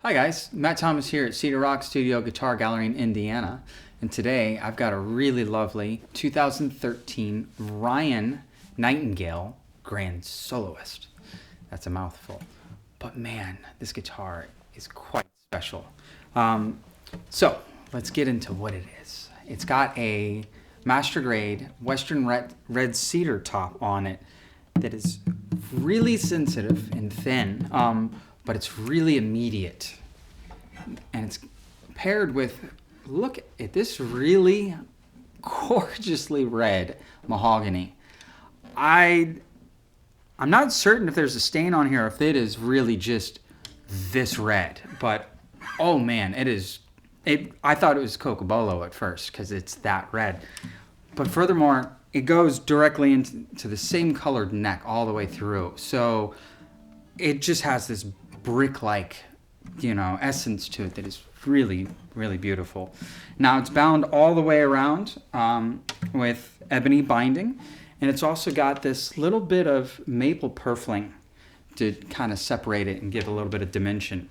Hi guys, Matt Thomas here at Cedar Rock Studio Guitar Gallery in Indiana, and today I've got a really lovely 2013 Ryan Nightingale Grand Soloist. That's a mouthful, but man, this guitar is quite special. So let's get into what it is. It's got a master grade Western Red Cedar top on it that is really sensitive and thin, but it's really immediate. And it's paired with, look at this really gorgeously red mahogany. I'm not certain if there's a stain on here, if it is really just this red, but oh man, I thought it was Cocobolo at first because it's that red. But furthermore, it goes directly into the same colored neck all the way through. So it just has this brick-like, essence to it that is really, really beautiful. Now it's bound all the way around with ebony binding, and it's also got this little bit of maple purfling to kind of separate it and give a little bit of dimension.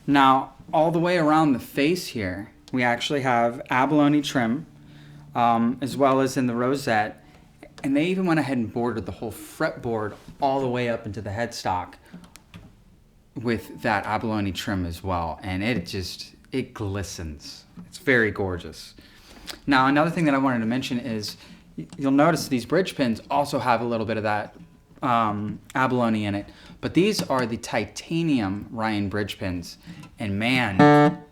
Now, all the way around the face here, we actually have abalone trim, as well as in the rosette, and they even went ahead and bordered the whole fretboard all the way up into the headstock with that abalone trim as well, and it glistens. It's very gorgeous. Now, another thing that I wanted to mention is you'll notice these bridge pins also have a little bit of that abalone in it, but these are the titanium Ryan bridge pins, and man,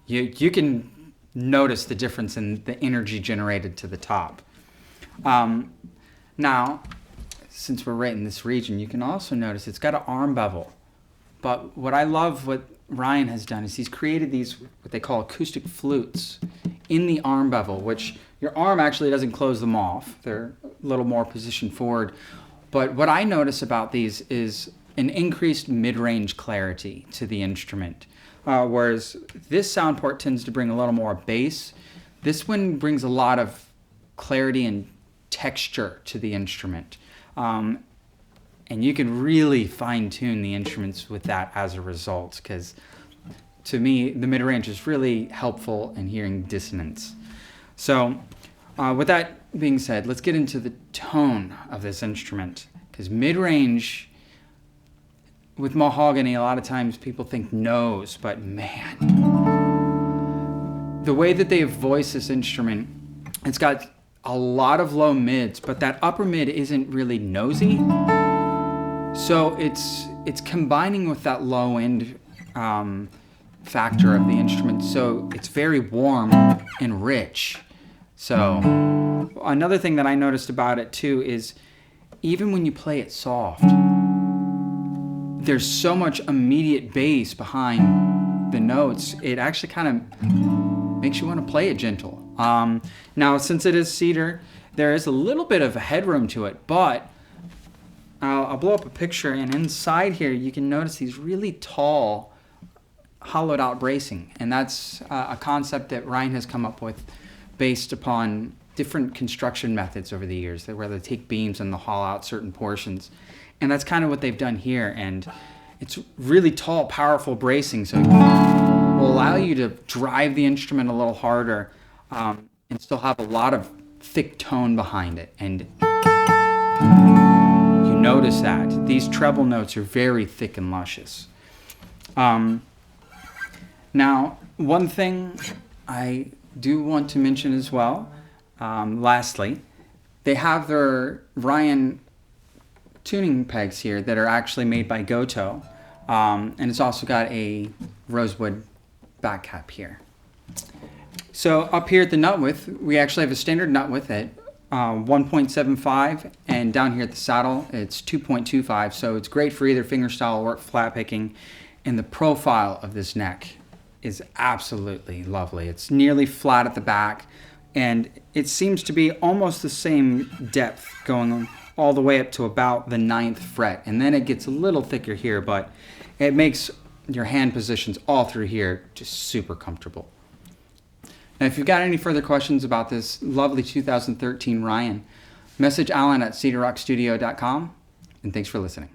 you can notice the difference in the energy generated to the top. Now, since we're right in this region, you can also notice it's got an arm bevel. But what I love what Ryan has done is he's created these, what they call acoustic flutes in the arm bevel, which your arm actually doesn't close them off. They're a little more positioned forward. But what I notice about these is an increased mid-range clarity to the instrument. Whereas this Soundport tends to bring a little more bass, this one brings a lot of clarity and texture to the instrument. And you can really fine-tune the instruments with that as a result, because to me, the mid-range is really helpful in hearing dissonance. So with that being said, let's get into the tone of this instrument, because mid-range with mahogany, a lot of times people think nose, but man, the way that they voice this instrument, it's got a lot of low mids, but that upper mid isn't really nosy. So it's combining with that low end factor of the instrument, so it's very warm and rich. So another thing that I noticed about it too is even when you play it soft, there's so much immediate bass behind the notes, it actually kind of makes you want to play it gentle. Now, since it is cedar, there is a little bit of a headroom to it, but I'll blow up a picture, and inside here you can notice these really tall hollowed out bracing, and that's a concept that Ryan has come up with based upon different construction methods over the years, where they take beams and they'll hollow out certain portions, and that's kind of what they've done here. And it's really tall, powerful bracing, so it will allow you to drive the instrument a little harder and still have a lot of thick tone behind it. And notice that these treble notes are very thick and luscious. Now, one thing I do want to mention as well, lastly, they have their Ryan tuning pegs here that are actually made by Goto. And it's also got a rosewood back cap here. So up here at the nut width, we actually have a standard nut width at 1.75, and down here at the saddle, it's 2.25. So it's great for either fingerstyle or flat picking. And the profile of this neck is absolutely lovely. It's nearly flat at the back, and it seems to be almost the same depth going all the way up to about the 9th fret. And then it gets a little thicker here, but it makes your hand positions all through here just super comfortable. Now, if you've got any further questions about this lovely 2013 Ryan, message Alan at cedarrockstudio.com, and thanks for listening.